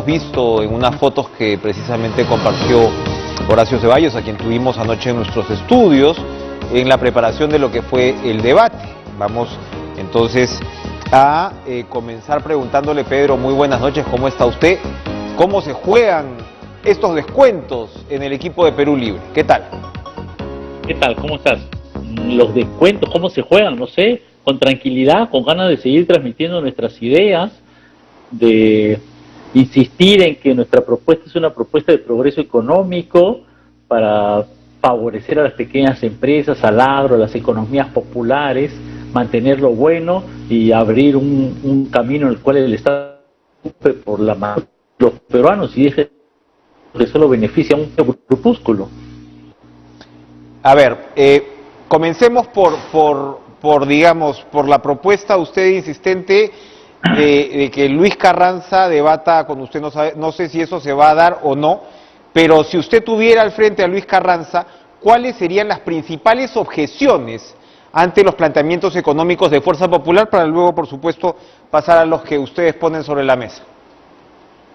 visto en unas fotos que precisamente compartió Horacio Ceballos, a quien tuvimos anoche en nuestros estudios, en la preparación de lo que fue el debate. Vamos entonces a comenzar preguntándole, Pedro, muy buenas noches, ¿cómo está usted? ¿Cómo se juegan estos descuentos en el equipo de Perú Libre? ¿Qué tal? ¿Qué tal? ¿Cómo estás? Los descuentos, ¿cómo se juegan? No sé, con tranquilidad, con ganas de seguir transmitiendo nuestras ideas, de insistir en que nuestra propuesta es una propuesta de progreso económico para favorecer a las pequeñas empresas, al agro, a las economías populares, mantener lo bueno y abrir un camino en el cual el Estado por los peruanos y deje que solo beneficia a un grupúsculo. A ver, comencemos digamos, por la propuesta usted insistente de que Luis Carranza debata con usted. No sé si eso se va a dar o no, pero si usted tuviera al frente a Luis Carranza, ¿cuáles serían las principales objeciones ante los planteamientos económicos de Fuerza Popular, para luego, por supuesto, pasar a los que ustedes ponen sobre la mesa?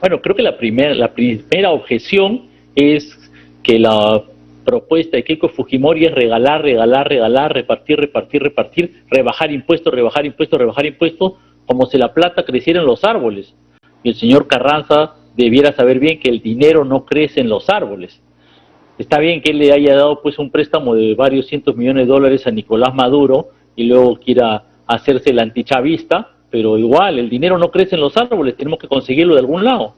Bueno, creo que la primera objeción es que la propuesta de Keiko Fujimori es regalar, repartir, rebajar impuestos, como si la plata creciera en los árboles. Y el señor Carranza debiera saber bien que el dinero no crece en los árboles. Está bien que él le haya dado pues un préstamo de varios cientos millones de dólares a Nicolás Maduro y luego quiera hacerse el antichavista, pero igual el dinero no crece en los árboles, tenemos que conseguirlo de algún lado.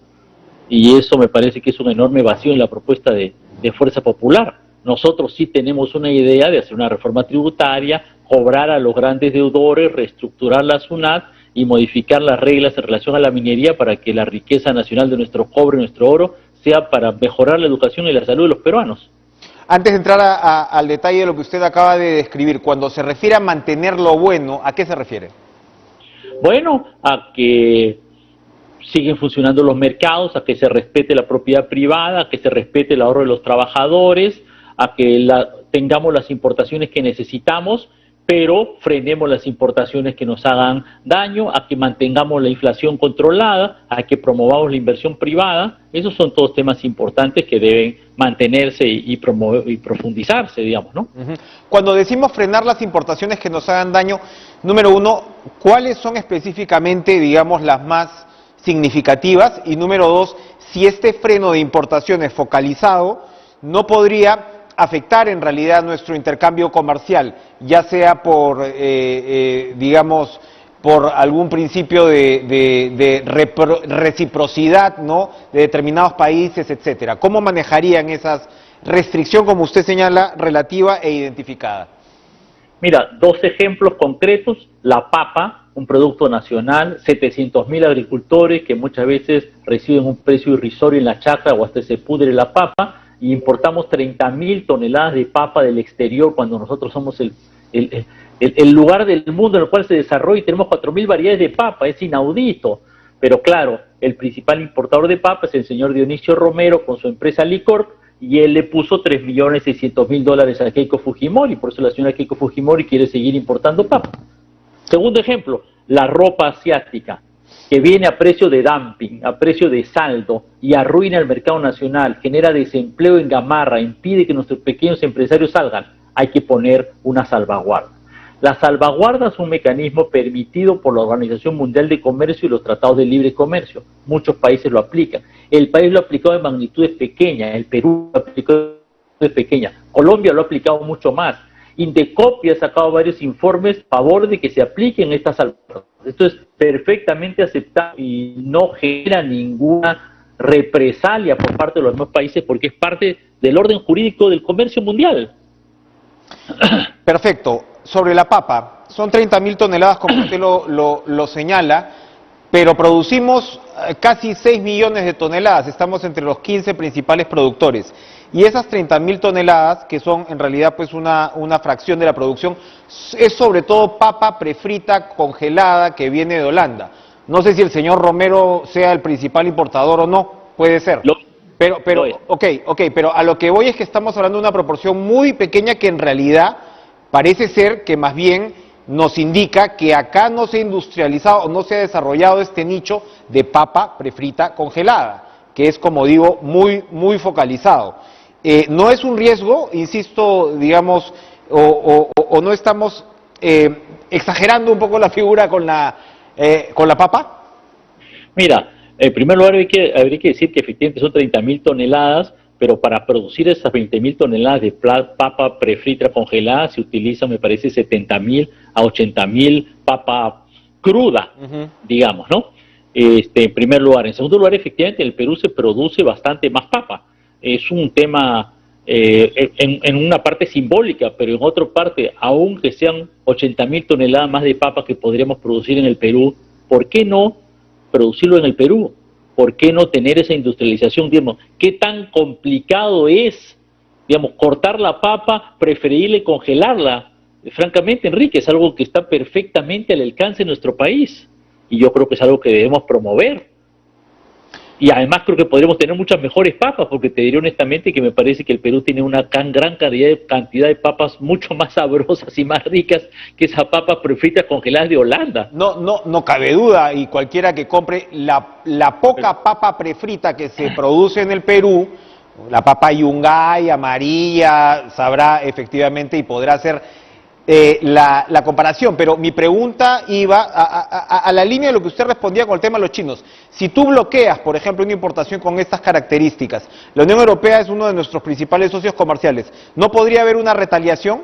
Y eso me parece que es un enorme vacío en la propuesta de Fuerza Popular. Nosotros sí tenemos una idea de hacer una reforma tributaria, cobrar a los grandes deudores, reestructurar la SUNAT y modificar las reglas en relación a la minería para que la riqueza nacional de nuestro cobre y nuestro oro sea para mejorar la educación y la salud de los peruanos. Antes de entrar al detalle de lo que usted acaba de describir, cuando se refiere a mantener lo bueno, ¿a qué se refiere? Bueno, a que siguen funcionando los mercados, a que se respete la propiedad privada, a que se respete el ahorro de los trabajadores, a que tengamos las importaciones que necesitamos, pero frenemos las importaciones que nos hagan daño, a que mantengamos la inflación controlada, a que promovamos la inversión privada. Esos son todos temas importantes que deben mantenerse y profundizarse, digamos, ¿no? Cuando decimos frenar las importaciones que nos hagan daño, número uno, ¿cuáles son específicamente, digamos, las más significativas? Y número dos, si este freno de importaciones focalizado no podría afectar en realidad nuestro intercambio comercial, ya sea por, digamos, por algún principio de reciprocidad, ¿no?, de determinados países, etcétera. ¿Cómo manejarían esas restricciones, como usted señala, relativa e identificada? Mira, dos ejemplos concretos: la papa, un producto nacional, 700.000 agricultores que muchas veces reciben un precio irrisorio en la chacra o hasta se pudre la papa, y importamos 30.000 toneladas de papa del exterior cuando nosotros somos el lugar del mundo en el cual se desarrolla y tenemos 4.000 variedades de papa. Es inaudito. Pero claro, el principal importador de papa es el señor Dionisio Romero con su empresa Licorp, y él le puso $3.600.000 a Keiko Fujimori, por eso la señora Keiko Fujimori quiere seguir importando papa. Segundo ejemplo, la ropa asiática, que viene a precio de dumping, a precio de saldo, y arruina el mercado nacional, genera desempleo en Gamarra, impide que nuestros pequeños empresarios salgan. Hay que poner una salvaguarda. La salvaguarda es un mecanismo permitido por la Organización Mundial de Comercio y los tratados de libre comercio. Muchos países lo aplican. El país lo ha aplicado en magnitudes pequeñas, el Perú lo ha aplicado en magnitudes pequeñas, Colombia lo ha aplicado mucho más. Indecopi ha sacado varios informes a favor de que se apliquen estas salvaguardas. Esto es perfectamente aceptable y no genera ninguna represalia por parte de los demás países porque es parte del orden jurídico del comercio mundial. Perfecto. Sobre la papa, son 30.000 toneladas, como usted lo señala, pero producimos casi 6 millones de toneladas, estamos entre los 15 principales productores. Y esas 30.000 toneladas, que son en realidad pues una fracción de la producción, es sobre todo papa prefrita congelada que viene de Holanda. No sé si el señor Romero sea el principal importador o no, puede ser. Pero a lo que voy es que estamos hablando de una proporción muy pequeña que en realidad parece ser que más bien nos indica que acá no se ha industrializado o no se ha desarrollado este nicho de papa prefrita congelada, que es, como digo, muy focalizado. ¿No es un riesgo, insisto, digamos, o no estamos exagerando un poco la figura con la papa? Mira, en primer lugar habría que decir que efectivamente son 30.000 toneladas, pero para producir esas 20.000 toneladas de papa prefrita congelada se utilizan, me parece, 70.000 a 80.000 papa cruda, digamos, ¿no? En primer lugar. En segundo lugar, efectivamente, en el Perú se produce bastante más papa. Es un tema en una parte simbólica, pero en otra parte, aunque sean 80.000 toneladas más de papa que podríamos producir en el Perú, ¿por qué no producirlo en el Perú? ¿Por qué no tener esa industrialización? Digamos, ¿qué tan complicado es, digamos, cortar la papa, preferible congelarla? Francamente, Enrique, es algo que está perfectamente al alcance de nuestro país y yo creo que es algo que debemos promover. Y además creo que podríamos tener muchas mejores papas, porque te diré honestamente que me parece que el Perú tiene una gran cantidad de papas mucho más sabrosas y más ricas que esas papas prefritas congeladas de Holanda. No cabe duda, y cualquiera que compre la poca papa prefrita que se produce en el Perú, la papa yungay, amarilla, sabrá efectivamente y podrá hacer la comparación, pero mi pregunta iba a la línea de lo que usted respondía con el tema de los chinos. Si tú bloqueas, por ejemplo, una importación con estas características, la Unión Europea es uno de nuestros principales socios comerciales, ¿no podría haber una retaliación?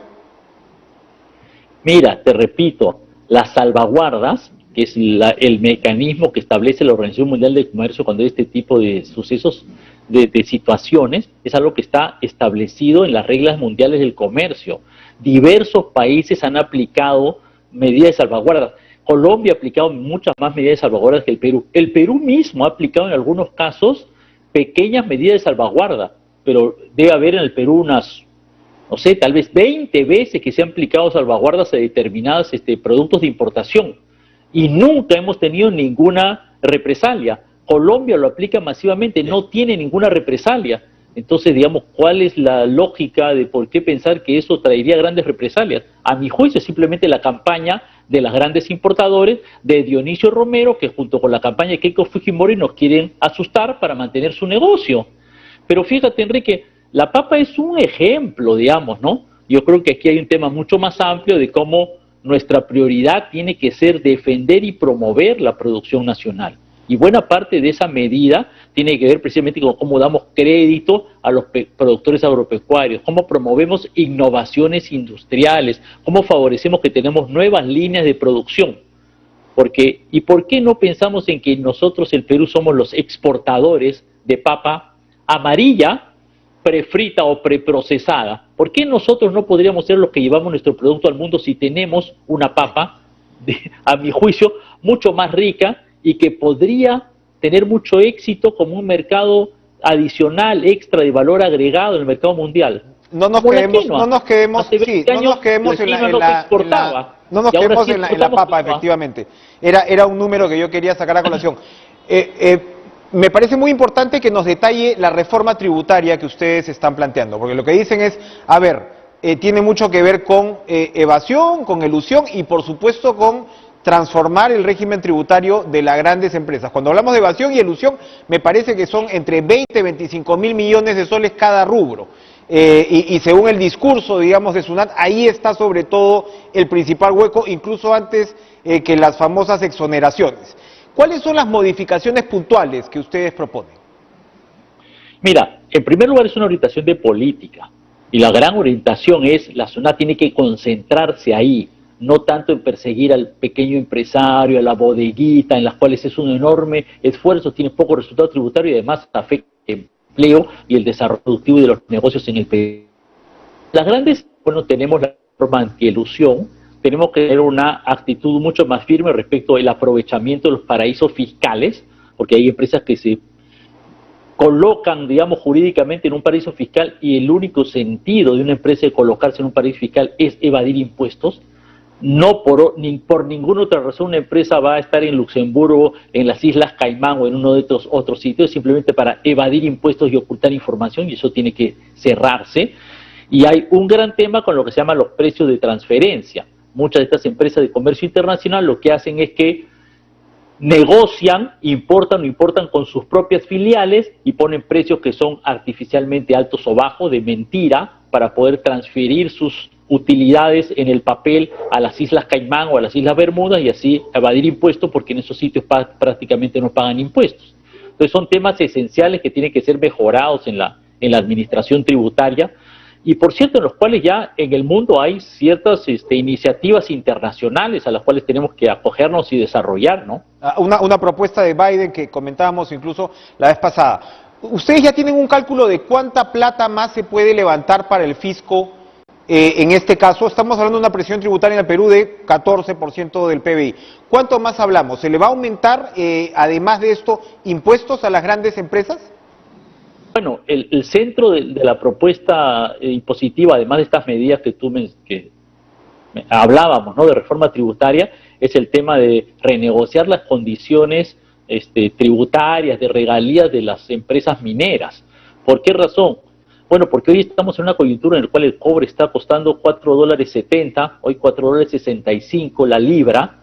Mira, te repito, las salvaguardas, que es el mecanismo que establece la Organización Mundial del Comercio cuando hay este tipo de sucesos, de situaciones, es algo que está establecido en las reglas mundiales del comercio. Diversos países han aplicado medidas de salvaguardas. Colombia ha aplicado muchas más medidas de salvaguardas que el Perú. El Perú mismo ha aplicado en algunos casos pequeñas medidas de salvaguarda, pero debe haber en el Perú unas, no sé, tal vez 20 veces que se han aplicado salvaguardas a determinados productos de importación y nunca hemos tenido ninguna represalia. Colombia lo aplica masivamente, no tiene ninguna represalia. Entonces, digamos, ¿cuál es la lógica de por qué pensar que eso traería grandes represalias? A mi juicio, es simplemente la campaña de los grandes importadores, de Dionisio Romero, que junto con la campaña de Keiko Fujimori nos quieren asustar para mantener su negocio. Pero fíjate, Enrique, la papa es un ejemplo, digamos, ¿no? Yo creo que aquí hay un tema mucho más amplio de cómo nuestra prioridad tiene que ser defender y promover la producción nacional. Y buena parte de esa medida tiene que ver precisamente con cómo damos crédito a los productores agropecuarios, cómo promovemos innovaciones industriales, cómo favorecemos que tenemos nuevas líneas de producción. ¿Y por qué no pensamos en que nosotros, el Perú, somos los exportadores de papa amarilla, prefrita o preprocesada? ¿Por qué nosotros no podríamos ser los que llevamos nuestro producto al mundo si tenemos una papa, a mi juicio, mucho más rica y que podría tener mucho éxito como un mercado adicional, extra de valor agregado en el mercado mundial? No nos quedemos en la papa, efectivamente. Era un número que yo quería sacar a colación. Me parece muy importante que nos detalle la reforma tributaria que ustedes están planteando, porque lo que dicen es, a ver, tiene mucho que ver con evasión, con elusión y por supuesto con transformar el régimen tributario de las grandes empresas. Cuando hablamos de evasión y elusión, me parece que son entre 20 y 25 mil millones de soles cada rubro. Y según el discurso, digamos, de SUNAT, ahí está sobre todo el principal hueco, incluso antes que las famosas exoneraciones. ¿Cuáles son las modificaciones puntuales que ustedes proponen? Mira, en primer lugar es una orientación de política. Y la gran orientación es, la SUNAT tiene que concentrarse ahí, no tanto en perseguir al pequeño empresario, a la bodeguita, en las cuales es un enorme esfuerzo, tiene poco resultado tributario y además afecta el empleo y el desarrollo productivo de los negocios en el país. Las grandes, bueno, tenemos la norma antielusión, tenemos que tener una actitud mucho más firme respecto al aprovechamiento de los paraísos fiscales, porque hay empresas que se colocan, digamos, jurídicamente en un paraíso fiscal y el único sentido de una empresa de colocarse en un paraíso fiscal es evadir impuestos. No por ninguna otra razón una empresa va a estar en Luxemburgo, en las Islas Caimán o en uno de estos otros sitios simplemente para evadir impuestos y ocultar información, y eso tiene que cerrarse. Y hay un gran tema con lo que se llama los precios de transferencia. muchas de estas empresas de comercio internacional lo que hacen es que negocian, importan o importan con sus propias filiales y ponen precios que son artificialmente altos o bajos, de mentira, para poder transferir sus utilidades en el papel a las Islas Caimán o a las Islas Bermudas y así evadir impuestos, porque en esos sitios prácticamente no pagan impuestos. Entonces son temas esenciales que tienen que ser mejorados en la administración tributaria, y por cierto, en los cuales ya en el mundo hay ciertas iniciativas internacionales a las cuales tenemos que acogernos y desarrollar, ¿no? Una propuesta de Biden que comentábamos incluso la vez pasada. ¿Ustedes ya tienen un cálculo de cuánta plata más se puede levantar para el fisco? En este caso, estamos hablando de una presión tributaria en el Perú de 14% del PBI. ¿Cuánto más hablamos? ¿Se le va a aumentar, además de esto, impuestos a las grandes empresas? Bueno, el centro de la propuesta impositiva, además de estas medidas que hablábamos, ¿no?, de reforma tributaria, es el tema de renegociar las condiciones tributarias, de regalías de las empresas mineras. ¿Por qué razón? Bueno, porque hoy estamos en una coyuntura en la cual el cobre está costando $4.70, hoy $4.65 la libra,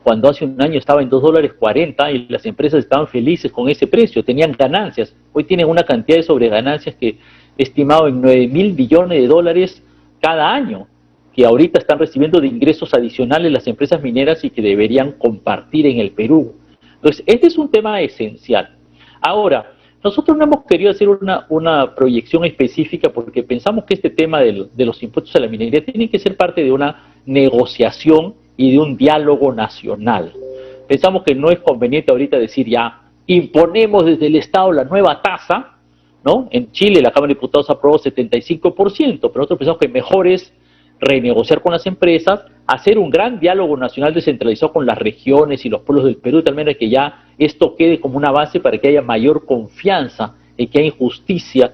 cuando hace un año estaba en $2.40 y las empresas estaban felices con ese precio, tenían ganancias. Hoy tienen una cantidad de sobreganancias que estimado en $9.000 billones cada año, que ahorita están recibiendo de ingresos adicionales las empresas mineras y que deberían compartir en el Perú. Entonces, este es un tema esencial. Ahora, nosotros no hemos querido hacer una proyección específica porque pensamos que este tema de los impuestos a la minería tiene que ser parte de una negociación y de un diálogo nacional. Pensamos que no es conveniente ahorita decir ya, imponemos desde el Estado la nueva tasa, ¿no? En Chile la Cámara de Diputados aprobó 75%, pero nosotros pensamos que mejor es renegociar con las empresas, hacer un gran diálogo nacional descentralizado con las regiones y los pueblos del Perú, de tal manera que ya esto quede como una base para que haya mayor confianza en que hay justicia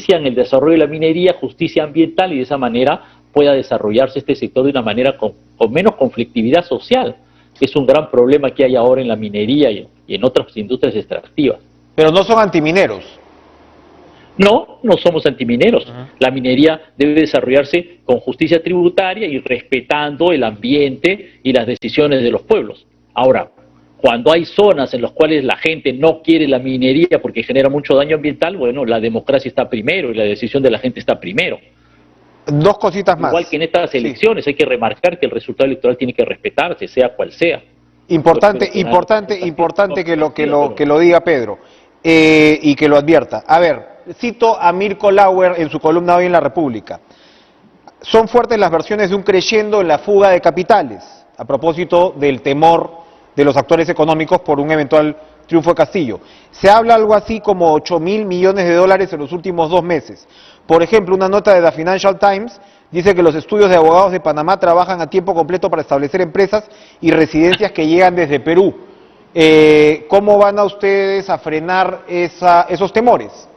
en el desarrollo de la minería, justicia ambiental, y de esa manera pueda desarrollarse este sector de una manera con menos conflictividad social, que es un gran problema que hay ahora en la minería y en otras industrias extractivas. Pero no son antimineros. No, no somos antimineros. La minería debe desarrollarse con justicia tributaria y respetando el ambiente y las decisiones de los pueblos. Ahora, cuando hay zonas en las cuales la gente no quiere la minería porque genera mucho daño ambiental, bueno, la democracia está primero y la decisión de la gente está primero. Dos cositas más. Igual que en estas elecciones, hay que remarcar que el resultado electoral tiene que respetarse, sea cual sea. Importante que lo diga Pedro y que lo advierta. A ver, cito a Mirko Lauer en su columna hoy en La República. Son fuertes las versiones de un creyendo en la fuga de capitales, a propósito del temor de los actores económicos por un eventual triunfo de Castillo. Se habla algo así como 8.000 millones de dólares en los últimos 2 meses. Por ejemplo, una nota de The Financial Times dice que los estudios de abogados de Panamá trabajan a tiempo completo para establecer empresas y residencias que llegan desde Perú. ¿Cómo van a ustedes a frenar esos temores?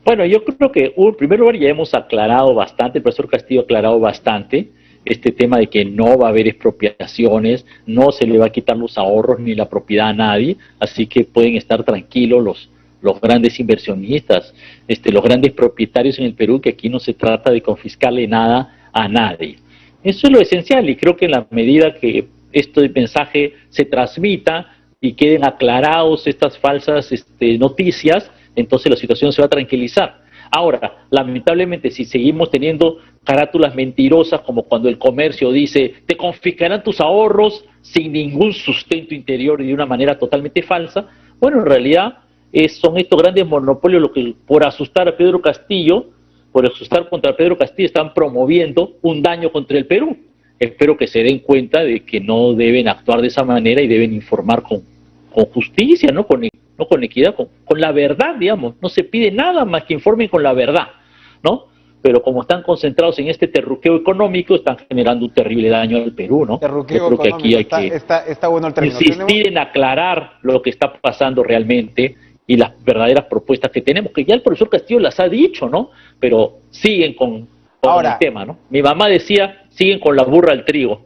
Bueno, yo creo que en primer lugar ya hemos aclarado bastante, el profesor Castillo ha aclarado bastante este tema de que no va a haber expropiaciones, no se le va a quitar los ahorros ni la propiedad a nadie, así que pueden estar tranquilos los grandes inversionistas, los grandes propietarios en el Perú, que aquí no se trata de confiscarle nada a nadie. Eso es lo esencial, y creo que en la medida que este mensaje se transmita y queden aclarados estas falsas noticias, entonces la situación se va a tranquilizar. Ahora, lamentablemente, si seguimos teniendo carátulas mentirosas, como cuando el comercio dice, te confiscarán tus ahorros sin ningún sustento interior y de una manera totalmente falsa, bueno, en realidad son estos grandes monopolios los que, por asustar a Pedro Castillo, por asustar contra Pedro Castillo, están promoviendo un daño contra el Perú. Espero que se den cuenta de que no deben actuar de esa manera y deben informar con justicia, no con equidad, con la verdad, digamos. No se pide nada más que informen con la verdad, ¿no? Pero como están concentrados en este terruqueo económico, están generando un terrible daño al Perú, ¿no? Terruqueo Yo creo que aquí hay está bueno el término. Insistir en aclarar lo que está pasando realmente y las verdaderas propuestas que tenemos, que ya el profesor Castillo las ha dicho, ¿no? Pero siguen con el tema, ¿no? Mi mamá decía, siguen con la burra al trigo.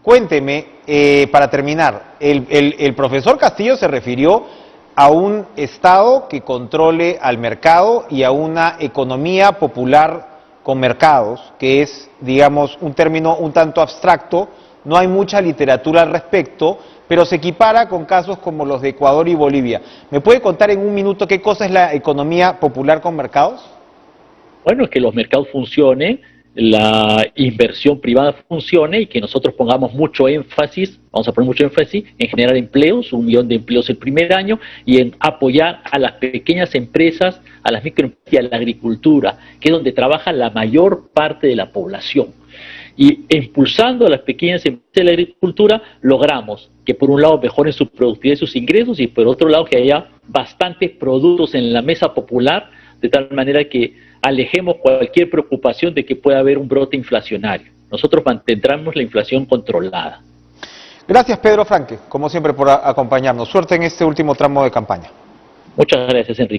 Cuénteme, para terminar, el profesor Castillo se refirió a un Estado que controle al mercado y a una economía popular con mercados, que es, digamos, un término un tanto abstracto, no hay mucha literatura al respecto, pero se equipara con casos como los de Ecuador y Bolivia. ¿Me puede contar en un minuto qué cosa es la economía popular con mercados? Bueno, es que los mercados funcionen, la inversión privada funcione y que nosotros pongamos mucho énfasis, vamos a poner mucho énfasis en generar empleos, 1 millón de empleos el primer año, y en apoyar a las pequeñas empresas, a las microempresas y a la agricultura, que es donde trabaja la mayor parte de la población. Y impulsando a las pequeñas empresas de la agricultura, logramos que por un lado mejoren su productividad y sus ingresos, y por otro lado que haya bastantes productos en la mesa popular, de tal manera que alejemos cualquier preocupación de que pueda haber un brote inflacionario. Nosotros mantendremos la inflación controlada. Gracias, Pedro Franque, como siempre, por acompañarnos. Suerte en este último tramo de campaña. Muchas gracias, Enrique.